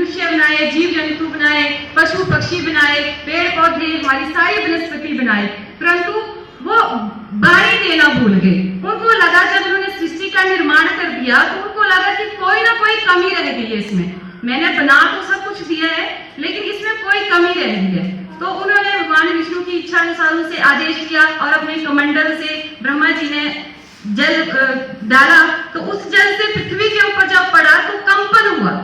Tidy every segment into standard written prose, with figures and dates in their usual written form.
मनुष्य बनाए, जीव जंतु बनाए, पशु पक्षी बनाए, पेड़ पौधे, हमारी सारी वनस्पति बनाए, परंतु वो बाणी देना भूल गए। उनको लगा, जब उन्होंने सृष्टि का निर्माण कर दिया तो उनको लगा कि कोई ना कोई कमी रह गई है इसमें। मैंने बना तो सब कुछ दिया है लेकिन इसमें कोई कमी रह गई है। तो उन्होंने भगवान विष्णु की इच्छा अनुसार उनसे आदेश किया और अपने कमंडल से ब्रह्मा जी ने जल डाला। तो उस जल से पृथ्वी के ऊपर जब पड़ा तो कंपन हुआ।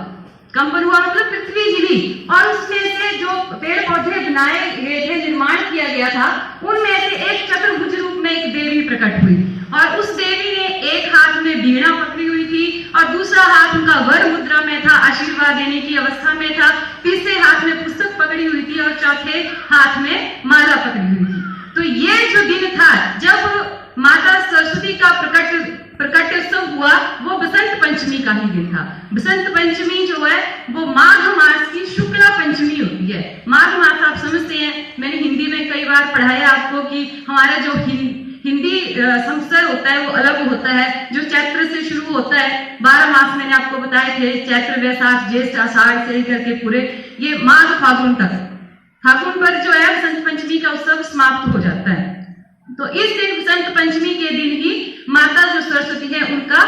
कंपन हुआ मतलब पृथ्वी हिली और उसमें से जो पेड़ पौधे बनाए गए थे, निर्माण किया गया था, उनमें से एक चतुर्भुज रूप में एक देवी प्रकट हुई और उस देवी ने एक हाथ में वीणा पकड़ी हुई थी और दूसरा हाथ उनका वर मुद्रा में था, आशीर्वाद देने की अवस्था में था, तीसरे हाथ में पुस्तक पकड़ी हुई थी और चौथे हाथ में माला पकड़ी हुई थी। तो ये जो दिन था जब माता सरस्वती का प्रकटोत्सव हुआ, वो बसंत पंचमी का ही दिन था। बसंत पंचमी जो है वो माघ मास की शुक्ला पंचमी होती है। माघ मास आप समझते हैं, मैंने हिंदी में कई बार पढ़ाया आपको कि हमारा जो हिंदी संवत्सर होता है वो अलग होता है, जो चैत्र से शुरू होता है। 12 मास मैंने आपको बताए थे, चैत्र वैशाख जेष्ठ आषाढ़ से लेकर के पूरे ये माघ फागुन तक। फागुन पर जो है बसंत पंचमी का उत्सव समाप्त हो जाता है। तो इस दिन बसंत पंचमी के दिन ही माता जो सरस्वती है उनका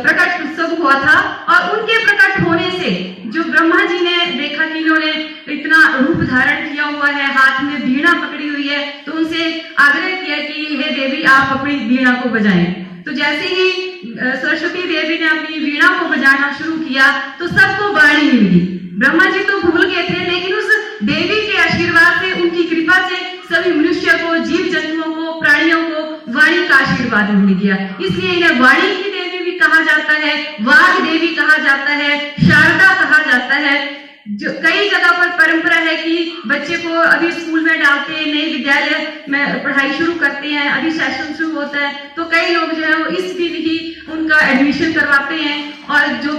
प्रकट उत्सव हुआ था और उनके प्रकट होने से जो ब्रह्मा जी ने देखा कि इन्होंने इतना रूप धारण किया हुआ है, हाथ में वीणा पकड़ी हुई है, तो उनसे आग्रह किया कि हे देवी आप अपनी वीणा को बजाएं। तो जैसे ही सरस्वती देवी ने अपनी वीणा को बजाना शुरू किया तो सबको वाणी मिल गई। ब्रह्मा जी तो भूल गए थे लेकिन उस देवी के आशीर्वाद से, उनकी कृपा से सभी मनुष्य को, जीव जंतुओं को, प्राणियों को वाणी का आशीर्वाद मिल गया। इसलिए इन्हें वाणी की देवी भी कहा जाता है, वाग देवी कहा जाता है, शारदा कहा जाता है। जो कई जगह पर परंपरा है कि बच्चे को अभी स्कूल में डालते हैं, नए विद्यालय में पढ़ाई शुरू करते हैं, अभी सेशन शुरू होता है, तो कई लोग जो है वो इस दिन ही उनका एडमिशन करवाते हैं और जो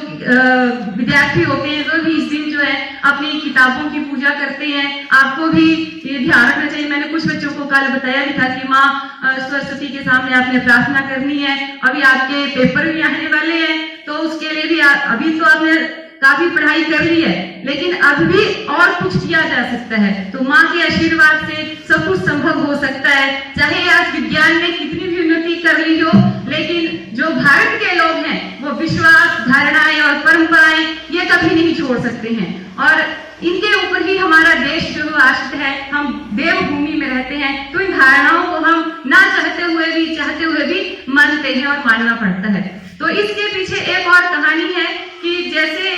विद्यार्थी होते हैं वो भी इस दिन जो है अपनी किताबों की पूजा करते हैं। आपको भी ये ध्यान रखना चाहिए। मैंने कुछ बच्चों को कल बताया भी था कि माँ सरस्वती के सामने आपने प्रार्थना करनी है, अभी आपके पेपर भी आने वाले हैं, तो उसके लिए भी अभी तो आपने काफी पढ़ाई कर ली है लेकिन अब भी और कुछ किया जा सकता है। तो माँ के आशीर्वाद से सब कुछ संभव हो सकता है। चाहे आज विज्ञान ने कितनी भी उन्नति कर ली हो, लेकिन जो भारत के लोग हैं वो विश्वास, धारणाएं और परंपराएं ये कभी नहीं छोड़ सकते हैं और इनके ऊपर ही हमारा देश जो आश्रित है। हम देवभूमि में रहते हैं तो इन धारणाओं को हम ना चाहते हुए भी मानते हैं और मानना पड़ता है। तो इसके पीछे एक और कहानी है कि जैसे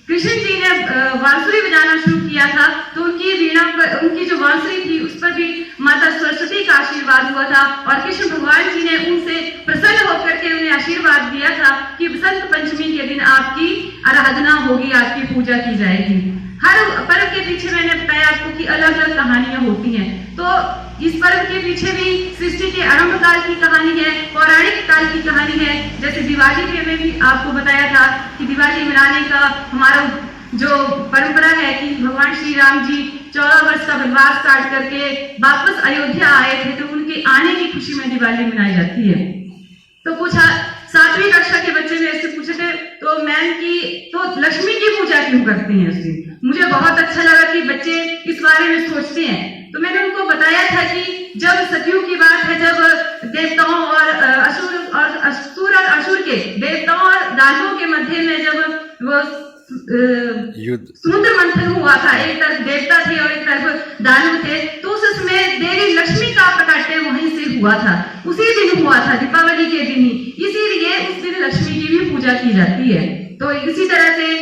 कृष्ण जी ने बांसुरी बजाना शुरू किया था तो उनकी वीणा पर, उनकी जो बांसुरी थी उस पर भी माता सरस्वती का आशीर्वाद हुआ था और कृष्ण भगवान जी ने उनसे प्रसन्न होकर के उन्हें आशीर्वाद दिया था कि बसंत पंचमी के दिन आपकी आराधना होगी, आपकी पूजा की जाएगी। हर पर्व के पीछे मैंने बताया आपको कि अलग अलग कहानियां होती हैं। तो इस पर्व के पीछे भी सृष्टि के आरंभ काल की कहानी है, पौराणिक काल की कहानी है। जैसे दिवाली के में भी आपको बताया था कि दिवाली मनाने का हमारा जो परंपरा है कि भगवान श्री राम जी 14 वर्ष का वनवास काट करके वापस अयोध्या आए थे, तो उनके आने की खुशी में दिवाली मनाई जाती है। तो कुछ 7वीं कक्षा के बच्चे मेरे से पूछे थे तो मैम की तो लक्ष्मी की पूजा क्यों करते हैं उस दिन। मुझे बहुत अच्छा लगा कि बच्चे इस बारे में सोचते हैं। तो मैंने उनको बताया था कि जब सतयुग की बात है, जब देवताओं और असुर के देवताओं और दानवों के मध्य में जब वो समुद्र मंथन हुआ था, एक तरफ देवता थे और एक तरफ दानव थे, तो उस समय देवी लक्ष्मी का प्रकट वहीं से हुआ था, उसी दिन हुआ था, दीपावली के दिन ही। इसीलिए उस दिन लक्ष्मी की भी पूजा की जाती है। तो इसी तरह से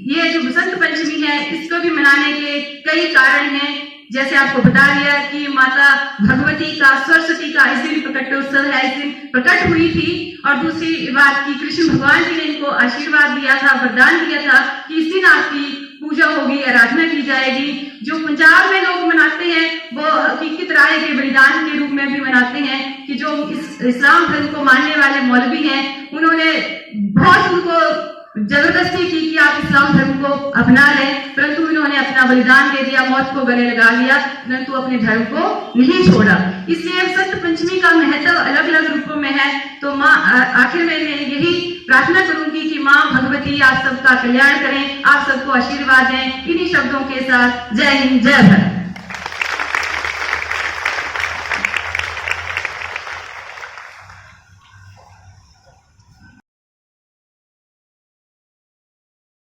ये जो बसंत पंचमी है इसको भी मनाने के कई कारण हैं। जैसे आपको बता दिया कि माता भगवती का, सरस्वती का इस दिन प्रकटोत्सव है, इस दिन प्रकट हुई थी। और दूसरी बात की कृष्ण भगवान जी ने इनको आशीर्वाद दिया था, वरदान दिया था कि इस दिन आपकी पूजा होगी, आराधना की जाएगी। जो पंजाब में लोग मनाते हैं वो हकीकत राय के बलिदान के रूप में भी मनाते हैं कि जो इस्लाम धर्म को मानने वाले मौलवी हैं उन्होंने बहुत उनको जबरदस्ती की कि आप इस्लाम धर्म को अपना लें, परंतु इन्होंने अपना बलिदान दे दिया, मौत को गले लगा लिया, परंतु अपने धर्म को नहीं छोड़ा। इसलिए बसंत पंचमी का महत्व अलग अलग रूपों में है। तो माँ आखिर में मैं यही प्रार्थना करूंगी कि माँ भगवती आप सबका कल्याण करें, आप सबको आशीर्वाद दें। इन्हीं शब्दों के साथ जय हिंद, जय भारत।